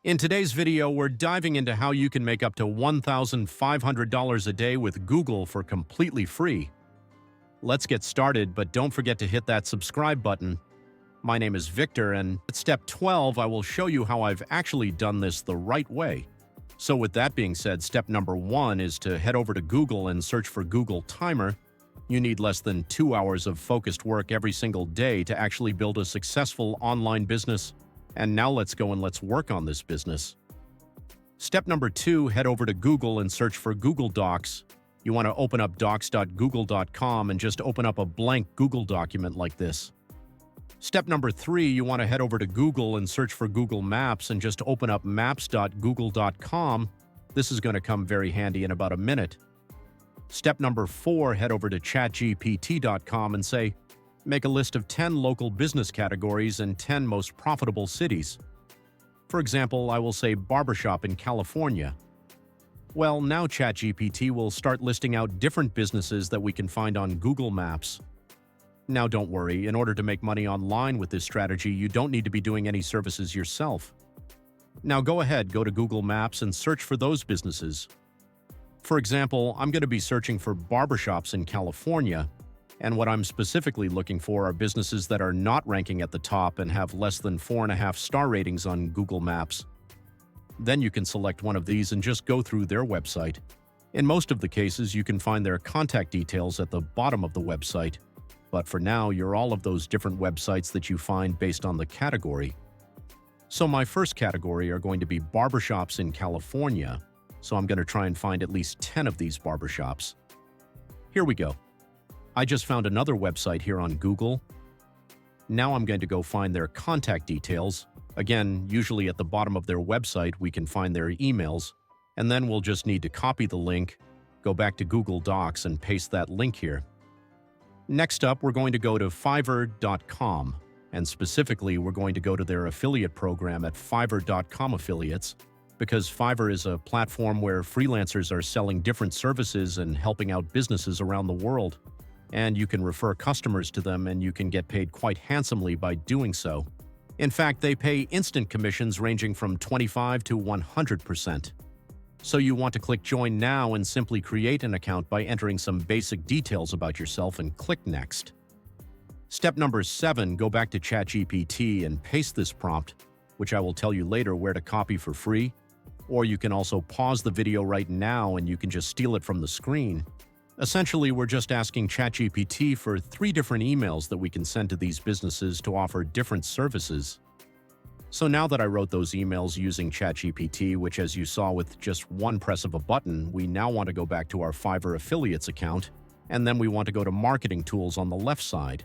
In today's video, we're diving into how you can make up to $1,500 a day with Google for completely free. Let's get started, but don't forget to hit that subscribe button. My name is Victor, and at step 12, I will show you how I've actually done this the right way. So with that being said, step number 1 is to head over to Google and search for Google Timer. You need less than 2 hours of focused work every single day to actually build a successful online business. And now let's go and let's work on this business. Step number 2, head over to Google and search for Google Docs. You want to open up docs.google.com and just open up a blank Google document like this. Step number 3, you want to head over to Google and search for Google Maps and just open up maps.google.com. This is going to come very handy in about a minute. Step number 4, head over to ChatGPT.com and say, make a list of 10 local business categories and 10 most profitable cities. For example, I will say barbershop in California. Well, now ChatGPT will start listing out different businesses that we can find on Google Maps. Now don't worry, in order to make money online with this strategy, you don't need to be doing any services yourself. Now go ahead, go to Google Maps and search for those businesses. For example, I'm going to be searching for barbershops in California, and what I'm specifically looking for are businesses that are not ranking at the top and have less than 4.5 star ratings on Google Maps. Then you can select one of these and just go through their website. In most of the cases, you can find their contact details at the bottom of the website. But for now, you're all of those different websites that you find based on the category. So my first category are going to be barbershops in California. So I'm going to try and find at least 10 of these barbershops. Here we go. I just found another website here on Google. Now I'm going to go find their contact details. Again, usually at the bottom of their website, we can find their emails, and then we'll just need to copy the link, go back to Google Docs and paste that link here. Next up, we're going to go to Fiverr.com, and specifically, we're going to go to their affiliate program at Fiverr.com Affiliates, because Fiverr is a platform where freelancers are selling different services and helping out businesses around the world. And you can refer customers to them and you can get paid quite handsomely by doing so. In fact, they pay instant commissions ranging from 25 to 100%. So you want to click Join Now and simply create an account by entering some basic details about yourself and click Next. Step number 7, go back to ChatGPT and paste this prompt, which I will tell you later where to copy for free, or you can also pause the video right now and you can just steal it from the screen. Essentially, we're just asking ChatGPT for 3 different emails that we can send to these businesses to offer different services. So now that I wrote those emails using ChatGPT, which as you saw with just one press of a button, we now want to go back to our Fiverr Affiliates account, and then we want to go to Marketing Tools on the left side.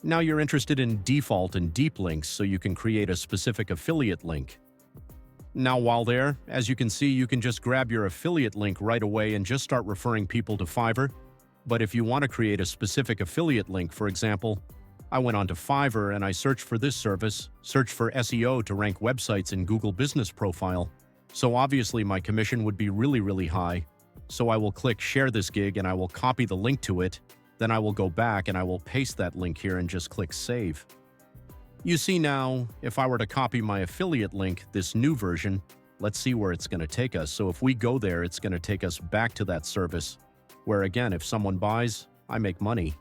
Now you're interested in default and deep links, so you can create a specific affiliate link. Now while there, as you can see, you can just grab your affiliate link right away and just start referring people to Fiverr. But if you want to create a specific affiliate link, for example, I went onto Fiverr and I searched for this service, searched for SEO to rank websites in Google Business Profile. So obviously my commission would be really high. So I will click Share this gig and I will copy the link to it. Then I will go back and I will paste that link here and just click Save. You see now, if I were to copy my affiliate link, this new version, let's see where it's going to take us. So if we go there, it's going to take us back to that service, where again, if someone buys, I make money.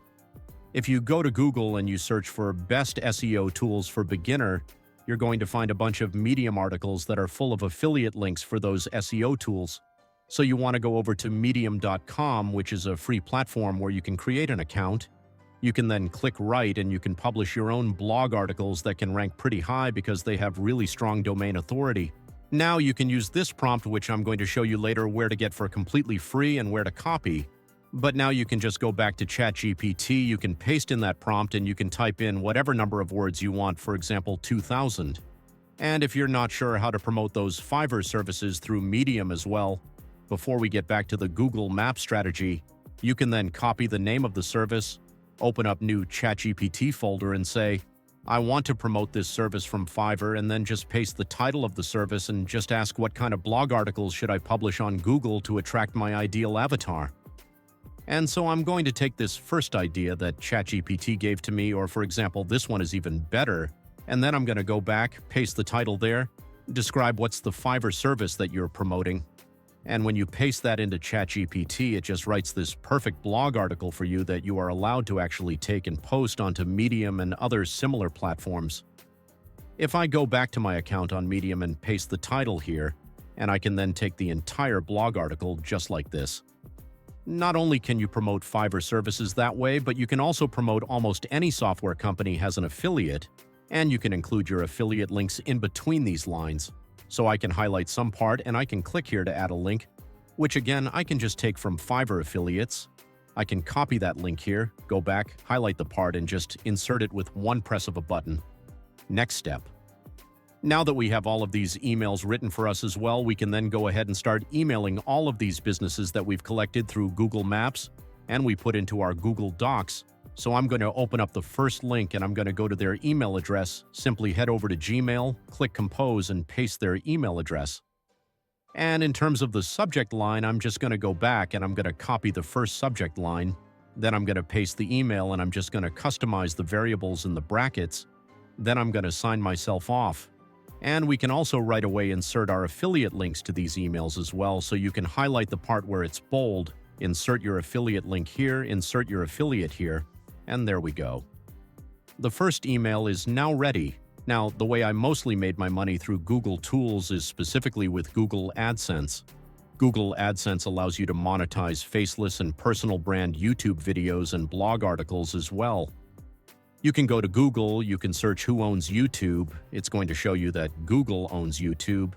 If you go to Google and you search for best SEO tools for beginner, you're going to find a bunch of Medium articles that are full of affiliate links for those SEO tools. So you want to go over to medium.com, which is a free platform where you can create an account. You can then click Write and you can publish your own blog articles that can rank pretty high because they have really strong domain authority. Now you can use this prompt, which I'm going to show you later where to get for completely free and where to copy. But now you can just go back to ChatGPT, you can paste in that prompt and you can type in whatever number of words you want, for example, 2,000. And if you're not sure how to promote those Fiverr services through Medium as well, before we get back to the Google Maps strategy, you can then copy the name of the service, open up new ChatGPT folder and say, I want to promote this service from Fiverr, and then just paste the title of the service and just ask what kind of blog articles should I publish on Google to attract my ideal avatar. And so I'm going to take this first idea that ChatGPT gave to me, or for example, this one is even better, and then I'm going to go back, paste the title there, Describe what's the Fiverr service that you're promoting. And when you paste that into ChatGPT, it just writes this perfect blog article for you that you are allowed to actually take and post onto Medium and other similar platforms. If I go back to my account on Medium and paste the title here, and I can then take the entire blog article just like this. Not only can you promote Fiverr services that way, but you can also promote almost any software company has an affiliate, and you can include your affiliate links in between these lines. So I can highlight some part and I can click here to add a link, which again, I can just take from Fiverr affiliates. I can copy that link here, go back, highlight the part, and just insert it with one press of a button. Next step. Now that we have all of these emails written for us as well, we can then go ahead and start emailing all of these businesses that we've collected through Google Maps and we put into our Google Docs. So I'm going to open up the first link and I'm going to go to their email address, simply head over to Gmail, click Compose, and paste their email address. And in terms of the subject line, I'm just going to go back and I'm going to copy the first subject line. Then I'm going to paste the email and I'm just going to customize the variables in the brackets. Then I'm going to sign myself off. And we can also right away insert our affiliate links to these emails as well, so you can highlight the part where it's bold, insert your affiliate link here, insert your affiliate here, and there we go. The first email is now ready. Now, the way I mostly made my money through Google Tools is specifically with Google AdSense. Google AdSense allows you to monetize faceless and personal brand YouTube videos and blog articles as well. You can go to Google, you can search who owns YouTube. It's going to show you that Google owns YouTube.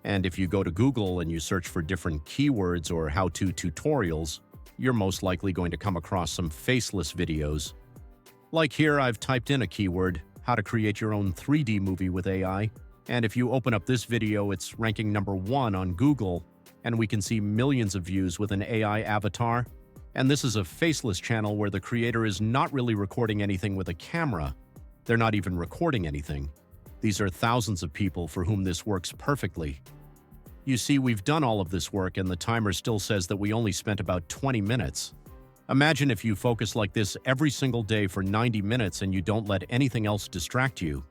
And if you go to Google and you search for different keywords or how-to tutorials, you're most likely going to come across some faceless videos. Like here, I've typed in a keyword, how to create your own 3D movie with AI. And if you open up this video, it's ranking #1 on Google, and we can see millions of views with an AI avatar. And this is a faceless channel where the creator is not really recording anything with a camera. They're not even recording anything. These are thousands of people for whom this works perfectly. You see, we've done all of this work and the timer still says that we only spent about 20 minutes. Imagine if you focus like this every single day for 90 minutes and you don't let anything else distract you.